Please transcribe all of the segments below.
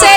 से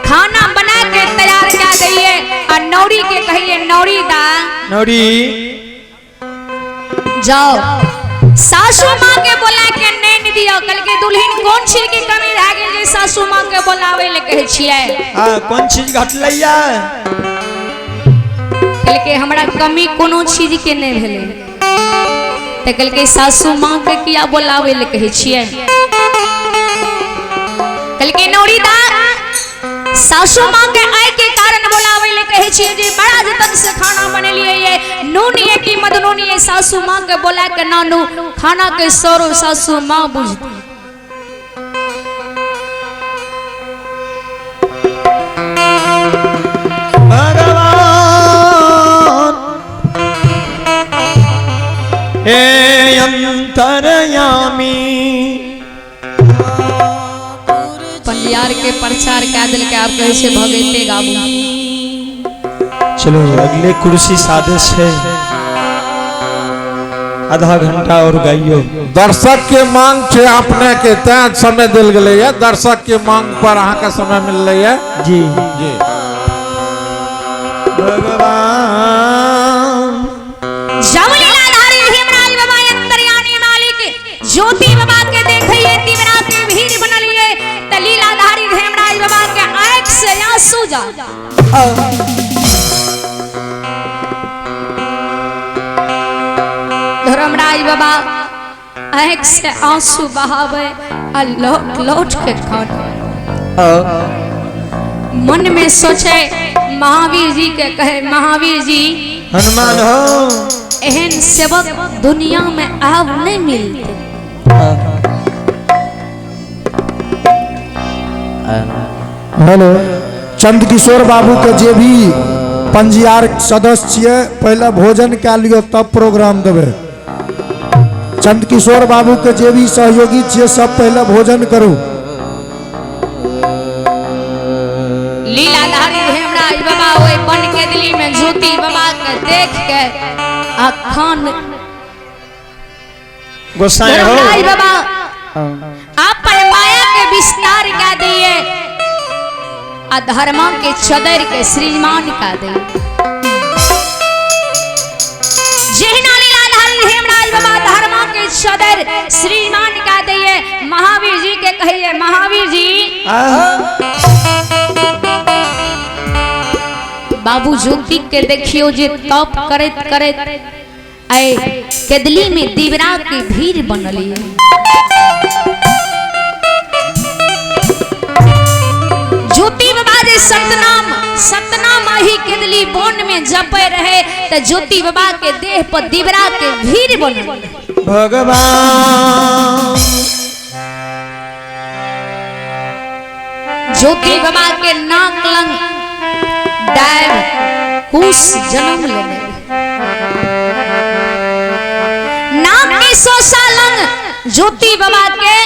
खाना बना के तैयार कर दिए और नौरी के कहिए नौरी दा नौरी जाओ सासू माँ के बोला के नैन दियो कल के दुल्हन कौन चीज की कमी रह गई जे सासू माँ के बोलावे ले कहे छियै हां कौन चीज घटलैया कल के हमरा कमी कोनो चीज के नहीं भेले त कल के सासू माँ के किया बोलावे ले कहे छियै कल के नौरी दा सासू माँ के आय के कारण बोलावे ले कहे छियै जे बड़ा जतन से खाना बनेलिए ये नूनिए की मदनूनिए सासू माँ के बोला के नानू खाना के सौरो सासू माँ बुझती भगवान हे अंतर्यामी पंडियार के प्रचार का दिल के आप कैसे भगते गाबू चलो अगले कुर्सी सादे से आधा घंटा और गाइयो दर्शक के मांग छे अपने के तय समय दिल गले है दर्शक के मांग पर अहाँ का समय मिल रही है जी जी भगवान जवलीलाधारी भीमराज बाबा अंतर्यामी मालिक ज्योति बाबा के देखिए तिमरा के भीड़ बनलिए त लीलाधारी भीमराज बाबा के आंख से आंसू जा धर्मराज बाबा आंख से आंसू बहावे और लौट के खाना मन में सोचे महावीर जी के कहे महावीर जी हनुमान हो एहन सेवक दुनिया में आव नहीं मिलते हेलो चंद्रकिशोर बाबू के जे भी पंजीयार सदस्य छिए पहले भोजन के लियो तब प्रोग्राम देवे चंद्रकिशोर बाबू के जे भी सहयोगी छिए सब पहले भोजन करू लीलाधारी हेमराज बाबा ओए बन के दिल्ली में ज्योति बाबा के देख के अखान गोसाई हो हेमराज बाबा अपन माया के विस्तार का दिए अधर्मा के चदर के श्रीमान का दे जेहना लीलाधारी हेमराज बाबा धर्मा के चदर श्रीमान का दिए महावीर जी के कहिए महावीर जी बाबू ज्योति के देखियो जे तप करत करत आए केदली में दीवरा की भीड़ बनली ज्योति बाबा जे सतनाम ही केदली बोन में जपे रहे त ज्योति बाबा के देह पर दीवरा के भीड़ बनल भगवान ज्योति बाबा के नाक लंग डायब कुश जन्म लेने नाक के सोसा लंग ज्योति बाबा के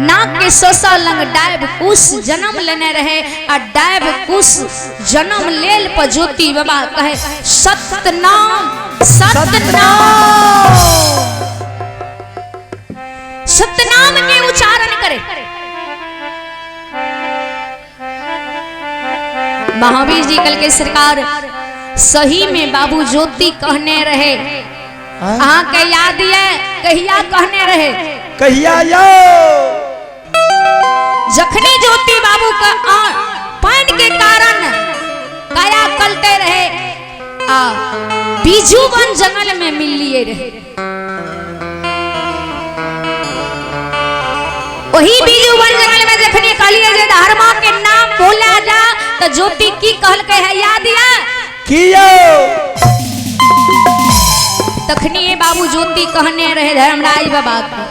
नाक के सोसा लंग डायब कुश जन्म लेने रहे और डायब कुश जन्म लेल पर ज्योति बाबा कहे सतनाम सतनाम सतनाम के उच्चारण करे महावीर जी कल के सरकार सही में बाबू ज्योति कहने रहे अहाँ के याद है कहिया कहने रहे कहिया यो जखनी ज्योति बाबू का पान के कारण काया कलते रहे बीजू वन जंगल में मिल लिए रहे वही बीजू वन जंगल में जखनी कहलिए जे धर्मा के नाम बोला जा तो ज्योति की कहल के है याद या कियो तखनी बाबू ज्योति कहने रहे धर्मराज बाबा के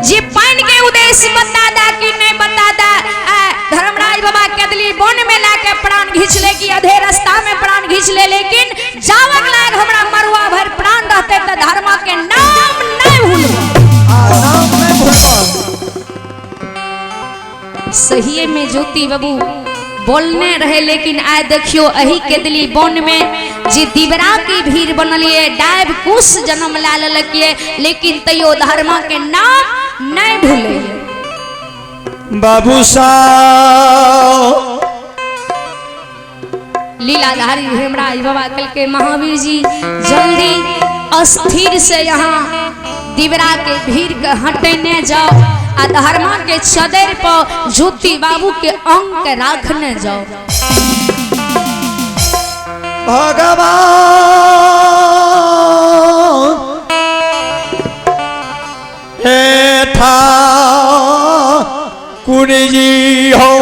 जी पान के उद्देश्य बता दा कि नहीं बता दा धर्मराज बाबा केदली वन में लाके प्राण घींच ले कि अधे रास्ता में प्राण घींच ले लेकिन जावक लाग हमरा मरुआ भर प्राण रहते तो धर्मा के नाम नहीं भूलबो नाम नहीं भूलबो सही में ज्योति बाबू बोलने रहे लेकिन आय देखियो अही केदली वन में जी दीवरा की भीड़ बनलिए डायब कुश जन्म ला ललकिए लेकिन तैयो धर्मा के नाम नहीं भूले बाबू साहब लीलाधारी हेमराज बाबा कल के महावीर जी जल्दी अस्थिर से यहाँ दिवरा के भीड़ के हटने जाओ आ धर्मा के चदर पर ज्योति बाबू के अंग के रखने जाओ। भगवान हे था कुंजी हो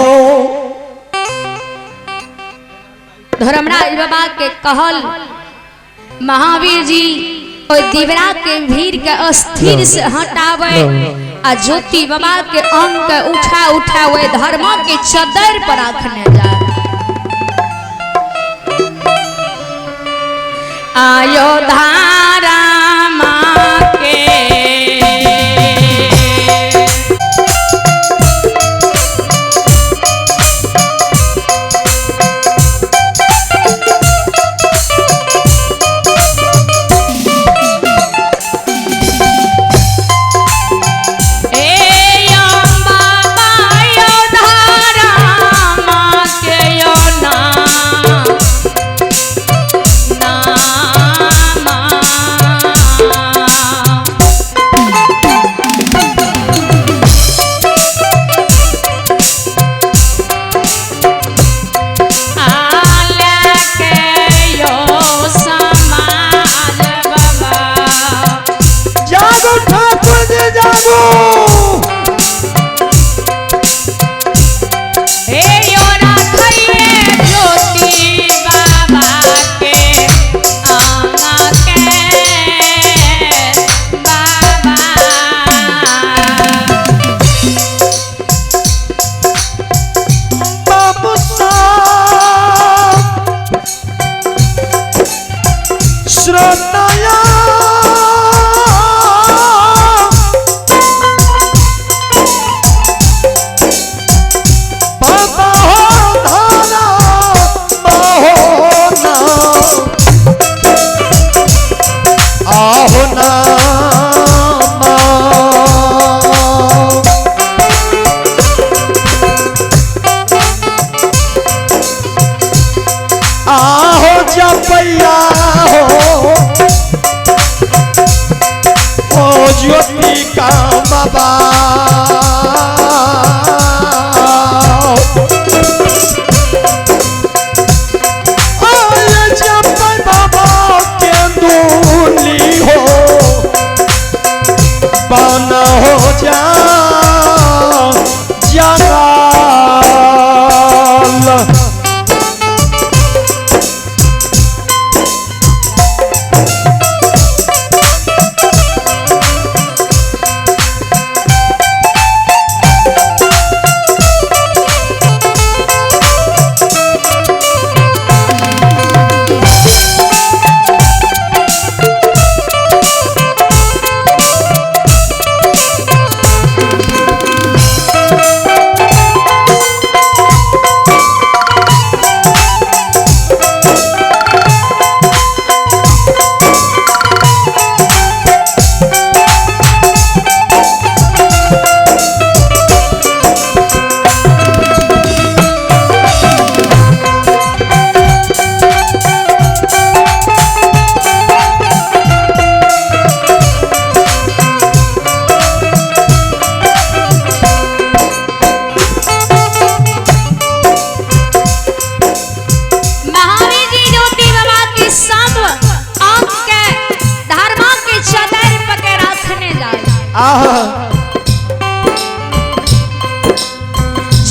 धर्मराज बाबा के कहल महावीर जी और दिवरा के भीड़ के अस्थिर से हटावे आ ज्योति बाबा के अंग के उठा उठावे धर्मा के चदर पर रखने जाए। आयो धारा माँ के ज्योति का बाबा बाबा के दूली हो बना हो जा जगाल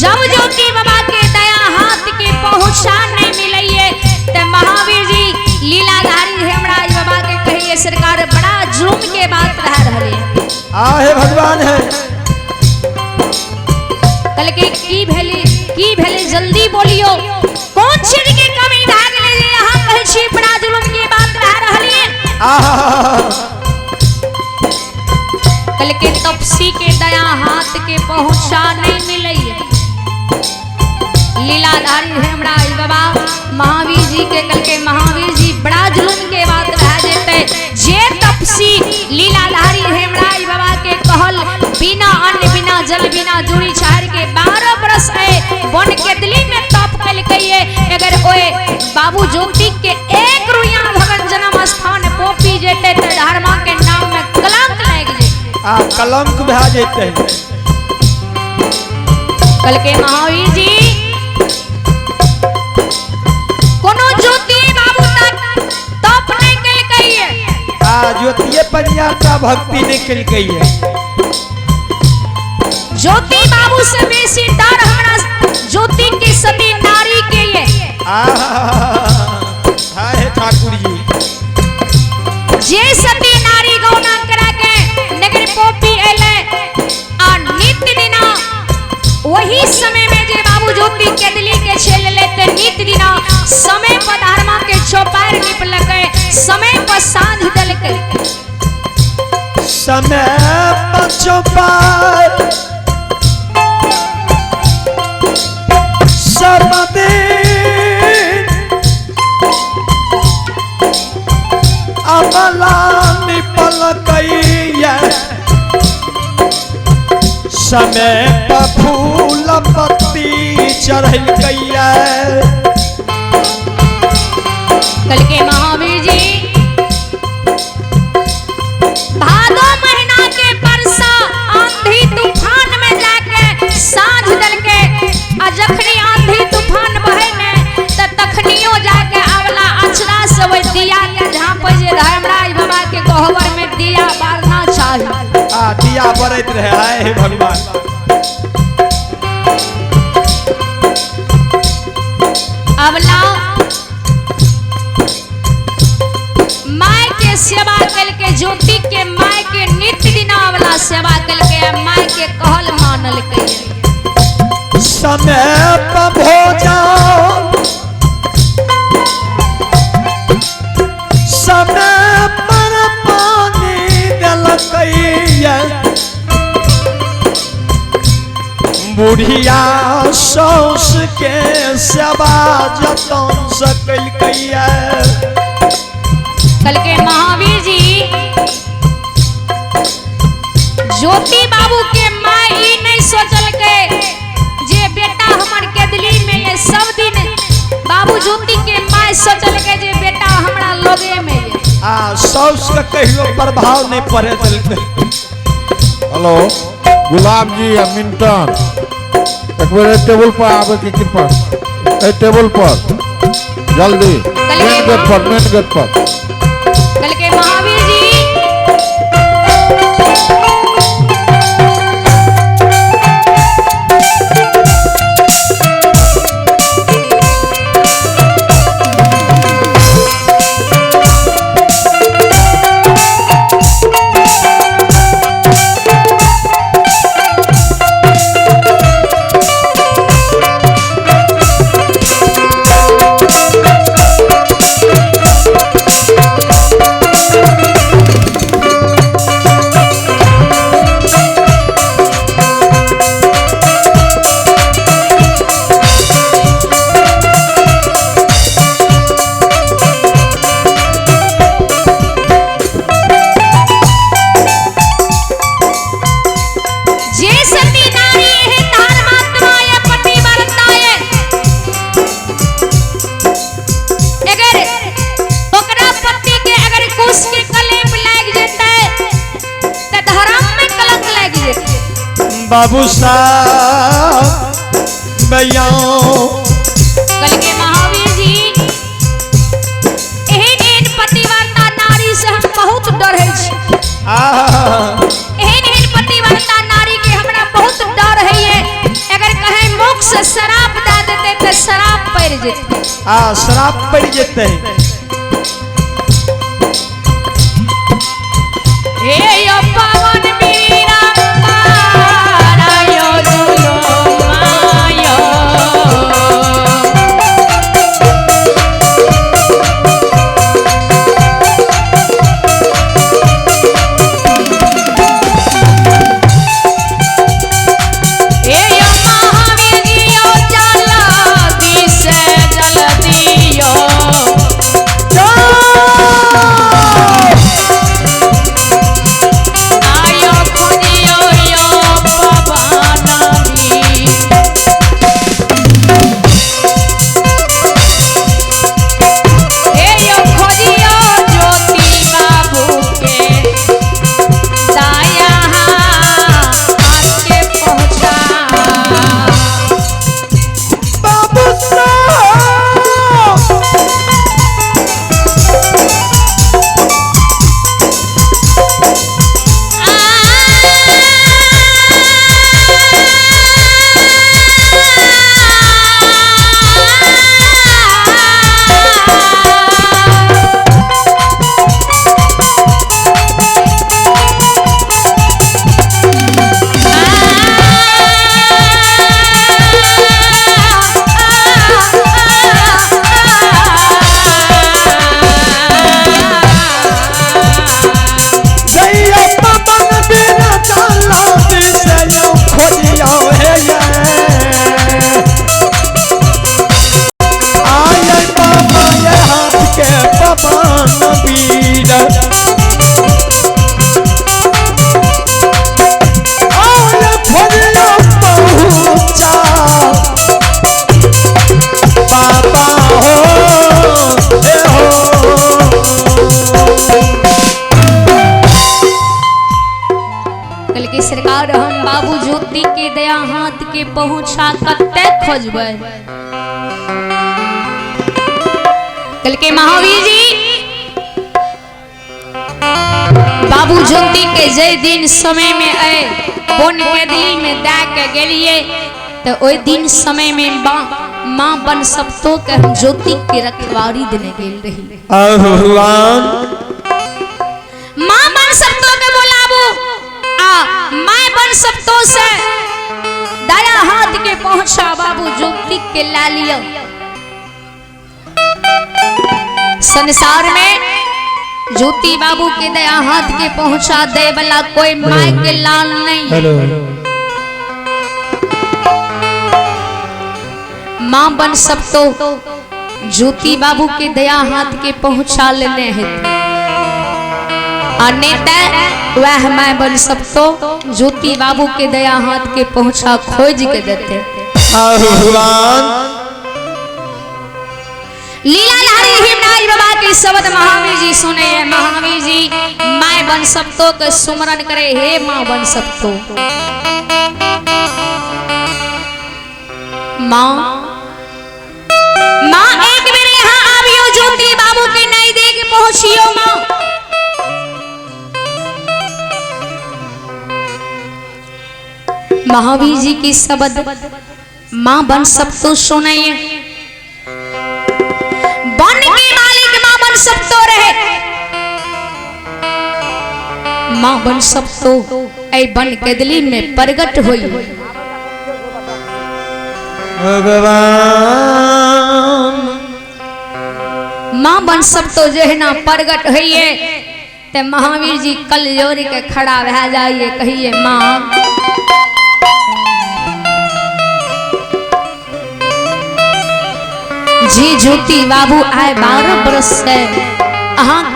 जब ज्योति बाबा के दया हाथ के पहुँचान नहीं मिलिए तो महावीर जी लीलाधारी हेमराज बाबा के कहिए सरकार बड़ा जुल्म के बात रह रहे आहे भगवान है कल के की भेले जल्दी बोलियो कौन चीज के कमी रह गेले यहाँ कहे छी बड़ा जुल्म के बात रह रहे कल के तपसी के दया हाथ के पहुँचा नहीं मिलिए लीलाधारी हेमराज बाबा महावीर जी के कल के महावीर जी बड़ा जुल्म के बात रह जेते जे तपसी लीलाधारी हेमराज बाबा के कहल बिना अन्न बिना जल बिना दूरी छाड़ के 12 बरस बन के दिल्ली में तप कल कहिए। अगर ओए बाबू ज्योति के एक रुइया भगन जन्म स्थान पोपी जेते त धर्मा के नाम में कलंक लग जे। कलंक भा जेते। कल के महावीर जी कोनो ज्योति बाबू तक तप नहीं कल कहिए। ज्योतिए परिया का भक्ति नहीं कल गई है। ज्योति बाबू से बेसी डर हमरा ज्योति की सती नारी के ये। हाय ठाकुर जी जे सती नारी गौना करा के नगर पोपी एले आ नित्य दिना वही समय में जे बाबू ज्योति के दिल्ली के छेल लेते नित्य दिना समय पर धर्मा के चौपार निपल के समय पर सांझ दल के समय पर चौपार अमला निपल कइया समय पर फूल पत्ती चढ़ल कइया। कल के महावीर जी भादो महीना के बरसा आंधी तूफान में जाके सांझ दल के आ जखनी आंधी तूफान बहे में त तखनियो जाके आवला अछरा से वही दिया के झांप जे धर्मराज बाबा के गहवर में दिया बारना चाहिए। दिया बरत रहे है भगवान। अब लाओ माय के सेवा कल के ज्योति के माय के नित्य दिना वाला सेवा कल के माय के कहल मानल के समय पर भोजन समय पर पानी दिलकैया बुढ़िया सौस के सेवा जतन सकल कैया। कल के महावीर जी ज्योति बाबू के माँ ई नहीं सोचल के जे बेटा हमर के दिल्ली में ये सब दिन बाबू ज्योति के माँ सोचल के जे बेटा हमरा लोगे में ये सौस का कहियो प्रभाव नहीं पड़े दिल। हेलो गुलाब जी या मिंटन एक बार टेबल पर आवे के कृपा टेबल पर जल्दी मेन गेट पर कल के महावीर जी बाबू साहब भैया कल के महावीर जी एहन पतिव्रता नारी से हम बहुत डरे छी। एहन पतिव्रता नारी के हमरा बहुत डर है ये अगर कहे मुख से शराब दे देते तो शराब पड़ जेते। शराब पड़ जेते। हे यो पावन मीरा तारायो दुलो मायो हे यो महावीर यो जल्दी से जल्दी यो हाथ के पहुंचा कते खोजबै। कल के महावीर जी बाबू ज्योति के जय दिन समय में आए बोन के दिल में दे के गेलिए तो ओई दिन समय में माँ बन सप्तो के हम ज्योति के रखवारी देने गेल रही। भगवान माँ बन सप्तो के बोलाबू आ मैं बन सप्तो से दया हाथ के पहुंचा बाबू ज्योति के ला लिया। संसार में ज्योति बाबू के दया हाथ के पहुंचा दे वाला कोई माय के लाल नहीं। हेलो माँ बन सप्तो ज्योति बाबू के दया हाथ के पहुंचा लेने हैं। अनेता वह मैं बन सप्तो ज्योति बाबू के दया हाथ के पहुंचा खोज के देते। भगवान लीला लहरी हिमनाज बाबा के शब्द महावीर जी सुने। महावीर जी मैं बन सप्तो के सुमरन करे हे माँ बन सप्तो। माँ एक बेर यहाँ आवियो ज्योति बाबू के नहीं देख पहुंचियो माँ। महावीर जी की शब्द माँ बन सप्तो सुने। बन के मालिक माँ बन सप्तो रहे। माँ बन सप्तो ऐ बन के दिली में प्रगट हुई। भगवान माँ बन सप्तो जो है ना प्रगट हुई ते महावीर जी कल जोड़ के खड़ा रह जाइए कहिए माँ जी ज्योति बाबू आए 12 बरस से अहाँ के